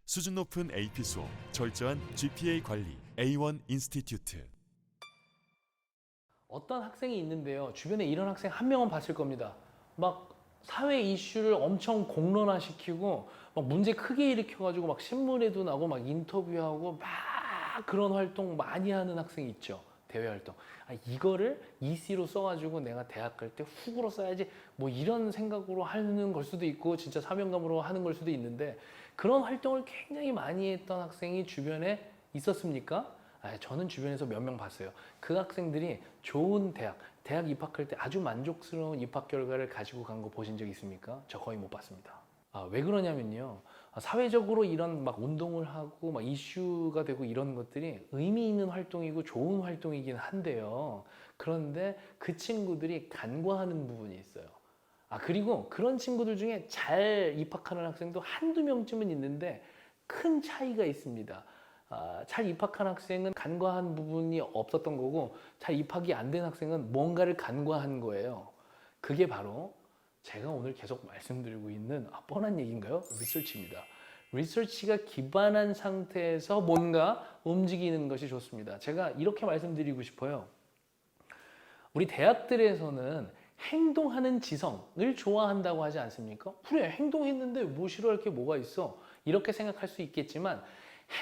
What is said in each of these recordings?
수준 높은 AP 수업, 철저한 GPA 관리, A1 인스티튜트. 어떤 학생이 있는데요. 주변에 이런 학생 한 명은 봤을 겁니다. 막 사회 이슈를 엄청 공론화시키고 막 문제 크게 일으켜가지고 막 신문에도 나고 막 인터뷰하고 막 그런 활동 많이 하는 학생이 있죠. 대외 활동. 이거를 EC로 써가지고 내가 대학 갈 때 훅으로 써야지 뭐 이런 생각으로 하는 걸 수도 있고 진짜 사명감으로 하는 걸 수도 있는데 그런 활동을 굉장히 많이 했던 학생이 주변에 있었습니까? 저는 주변에서 몇 명 봤어요. 그 학생들이 좋은 대학 입학할 때 아주 만족스러운 입학 결과를 가지고 간 거 보신 적 있습니까? 저 거의 못 봤습니다. 왜 그러냐면요. 사회적으로 이런 막 운동을 하고 막 이슈가 되고 이런 것들이 의미 있는 활동이고 좋은 활동이긴 한데요. 그런데 그 친구들이 간과하는 부분이 있어요. 그리고 그런 친구들 중에 잘 입학하는 학생도 한두 명쯤은 있는데 큰 차이가 있습니다. 잘 입학한 학생은 간과한 부분이 없었던 거고 잘 입학이 안 된 학생은 뭔가를 간과한 거예요. 그게 바로 제가 오늘 계속 말씀드리고 있는 뻔한 얘기인가요? 리서치입니다. 리서치가 기반한 상태에서 뭔가 움직이는 것이 좋습니다. 제가 이렇게 말씀드리고 싶어요. 우리 대학들에서는 행동하는 지성을 좋아한다고 하지 않습니까? 그래, 행동했는데 뭐 싫어할 게 뭐가 있어? 이렇게 생각할 수 있겠지만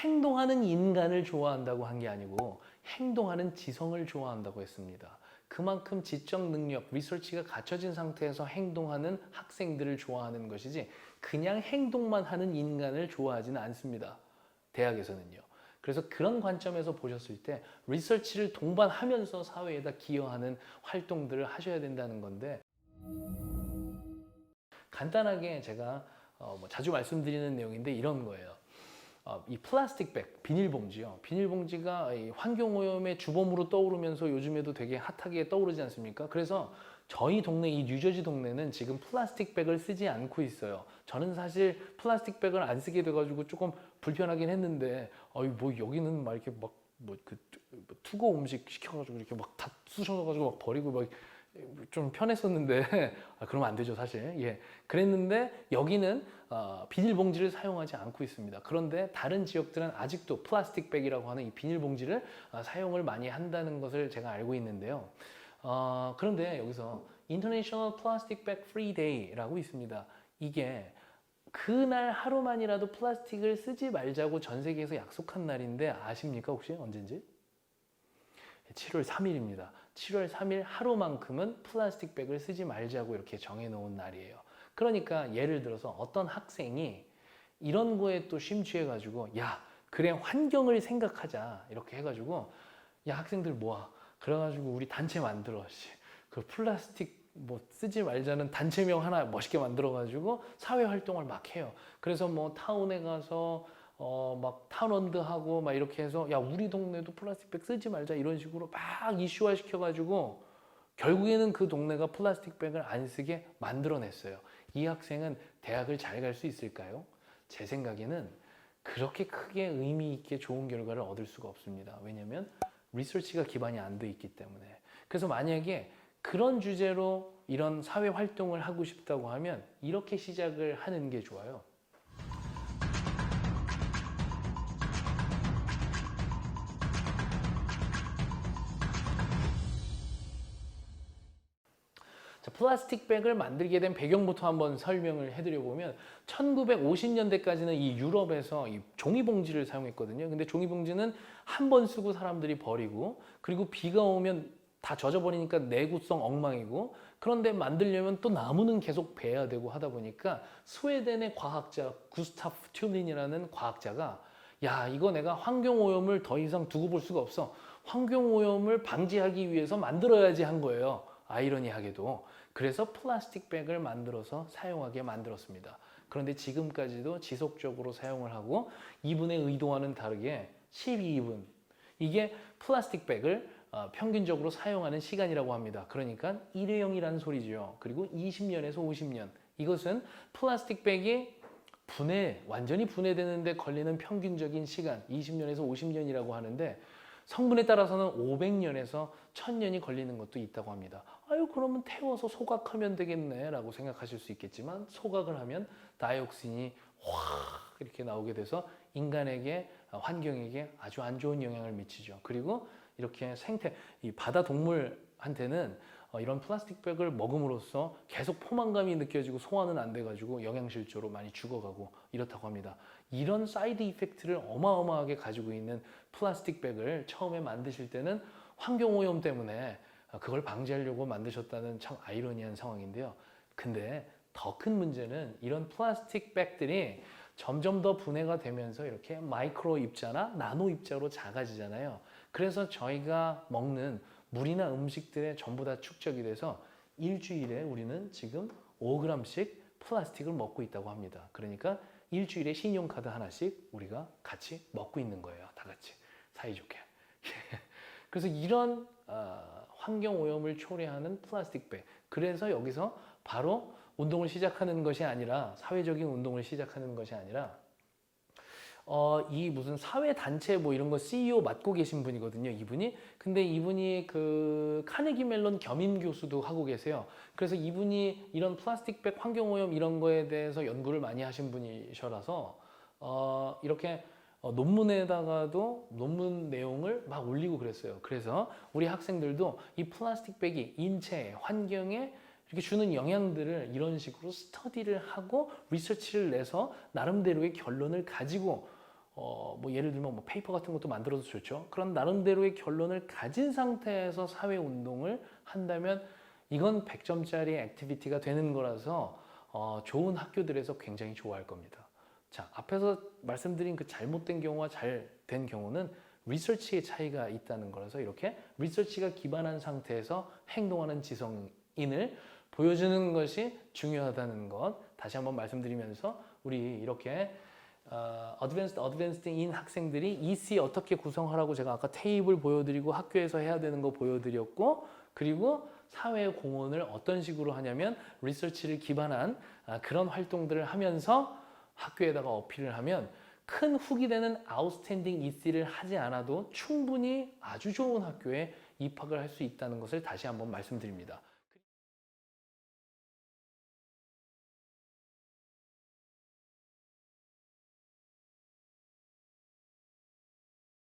행동하는 인간을 좋아한다고 한 게 아니고 행동하는 지성을 좋아한다고 했습니다. 그만큼 지적 능력, 리서치가 갖춰진 상태에서 행동하는 학생들을 좋아하는 것이지 그냥 행동만 하는 인간을 좋아하지는 않습니다. 대학에서는요. 그래서 그런 관점에서 보셨을 때 리서치를 동반하면서 사회에다 기여하는 활동들을 하셔야 된다는 건데 간단하게 제가 자주 말씀드리는 내용인데 이런 거예요. 이 플라스틱 백, 비닐봉지요. 비닐봉지가 이 환경오염의 주범으로 떠오르면서 요즘에도 되게 핫하게 떠오르지 않습니까? 그래서 저희 동네, 이 뉴저지 동네는 지금 플라스틱 백을 쓰지 않고 있어요. 저는 사실 플라스틱 백을 안 쓰게 돼가지고 조금 불편하긴 했는데, 뭐 여기는 막 이렇게 투고 음식 시켜가지고 이렇게 막 다 쑤셔가지고 막 버리고 막 좀 편했었는데 그러면 안 되죠 사실. 예, 그랬는데 여기는 비닐봉지를 사용하지 않고 있습니다. 그런데 다른 지역들은 아직도 플라스틱 백이라고 하는 이 비닐봉지를 사용을 많이 한다는 것을 제가 알고 있는데요. 그런데 여기서 International Plastic Bag Free Day라고 있습니다. 이게 그날 하루만이라도 플라스틱을 쓰지 말자고 전 세계에서 약속한 날인데 아십니까 혹시 언젠지? 7월 3일입니다. 7월 3일 하루만큼은 플라스틱 백을 쓰지 말자고 이렇게 정해놓은 날이에요. 그러니까 예를 들어서 어떤 학생이 이런 거에 또 심취해가지고 야 그래 환경을 생각하자 이렇게 해가지고 야 학생들 모아 그래가지고 우리 단체 만들어 그 플라스틱 뭐 쓰지 말자는 단체명 하나 멋있게 만들어가지고 사회 활동을 막 해요. 그래서 뭐 타운에 가서 막 타운언드 하고 막 이렇게 해서 야 우리 동네도 플라스틱백 쓰지 말자 이런 식으로 막 이슈화 시켜가지고 결국에는 그 동네가 플라스틱백을 안 쓰게 만들어냈어요. 이 학생은 대학을 잘 갈 수 있을까요? 제 생각에는 그렇게 크게 의미 있게 좋은 결과를 얻을 수가 없습니다. 왜냐하면 리서치가 기반이 안 돼 있기 때문에. 그래서 만약에 그런 주제로 이런 사회 활동을 하고 싶다고 하면 이렇게 시작을 하는 게 좋아요. 자, 플라스틱 백을 만들게 된 배경부터 한번 설명을 해드려보면 1950년대까지는 이 유럽에서 이 종이봉지를 사용했거든요. 근데 종이봉지는 한 번 쓰고 사람들이 버리고 그리고 비가 오면 다 젖어버리니까 내구성 엉망이고 그런데 만들려면 또 나무는 계속 베야 되고 하다 보니까 스웨덴의 과학자 구스타프 튠린이라는 과학자가 야 이거 내가 환경오염을 더 이상 두고 볼 수가 없어. 환경오염을 방지하기 위해서 만들어야지 한 거예요. 아이러니하게도. 그래서 플라스틱 백을 만들어서 사용하게 만들었습니다. 그런데 지금까지도 지속적으로 사용을 하고 이분의 의도와는 다르게 12분 이게 플라스틱 백을 평균적으로 사용하는 시간이라고 합니다. 그러니까 일회용이라는 소리죠. 그리고 20년에서 50년 이것은 플라스틱 백이 완전히 분해되는데 걸리는 평균적인 시간 20년에서 50년이라고 하는데 성분에 따라서는 500년에서 1000년이 걸리는 것도 있다고 합니다. 그러면 태워서 소각하면 되겠네 라고 생각하실 수 있겠지만 소각을 하면 다이옥신이 확 이렇게 나오게 돼서 인간에게 환경에게 아주 안 좋은 영향을 미치죠. 그리고 이렇게 생태 이 바다 동물한테는 이런 플라스틱 백을 먹음으로써 계속 포만감이 느껴지고 소화는 안 돼가지고 영양실조로 많이 죽어가고 이렇다고 합니다. 이런 사이드 이펙트를 어마어마하게 가지고 있는 플라스틱 백을 처음에 만드실 때는 환경오염 때문에 그걸 방지하려고 만드셨다는 참 아이러니한 상황인데요. 근데 더 큰 문제는 이런 플라스틱 백들이 점점 더 분해가 되면서 이렇게 마이크로 입자나 나노 입자로 작아지잖아요. 그래서 저희가 먹는 물이나 음식들에 전부 다 축적이 돼서 일주일에 우리는 지금 5g씩 플라스틱을 먹고 있다고 합니다. 그러니까 일주일에 신용카드 하나씩 우리가 같이 먹고 있는 거예요. 다 같이 사이좋게. 그래서 이런 환경오염을 초래하는 플라스틱 백. 그래서 여기서 바로 운동을 시작하는 것이 아니라 사회적인 운동을 시작하는 것이 아니라 이 무슨 사회단체 뭐 이런 거 CEO 맡고 계신 분이거든요, 이분이. 근데 이분이 그 카네기 멜론 겸임 교수도 하고 계세요. 그래서 이분이 이런 플라스틱 백 환경오염 이런 거에 대해서 연구를 많이 하신 분이셔라서 이렇게 논문에다가도 논문 내용을 막 올리고 그랬어요. 그래서 우리 학생들도 이 플라스틱 백이 인체에, 환경에 이렇게 주는 영향들을 이런 식으로 스터디를 하고 리서치를 내서 나름대로의 결론을 가지고 뭐 예를 들면 뭐 페이퍼 같은 것도 만들어도 좋죠. 그런 나름대로의 결론을 가진 상태에서 사회 운동을 한다면 이건 100점짜리 액티비티가 되는 거라서 좋은 학교들에서 굉장히 좋아할 겁니다. 자, 앞에서 말씀드린 그 잘못된 경우와 잘 된 경우는 리서치의 차이가 있다는 거라서 이렇게 리서치가 기반한 상태에서 행동하는 지성인을 보여주는 것이 중요하다는 것 다시 한번 말씀드리면서 우리 이렇게 어드밴스드인 학생들이 EC 어떻게 구성하라고 제가 아까 테이블 보여드리고 학교에서 해야 되는 거 보여드렸고 그리고 사회 공헌을 어떤 식으로 하냐면 리서치를 기반한 그런 활동들을 하면서 학교에다가 어필을 하면 큰 훅이 되는 아웃스탠딩 EC를 하지 않아도 충분히 아주 좋은 학교에 입학을 할 수 있다는 것을 다시 한번 말씀드립니다.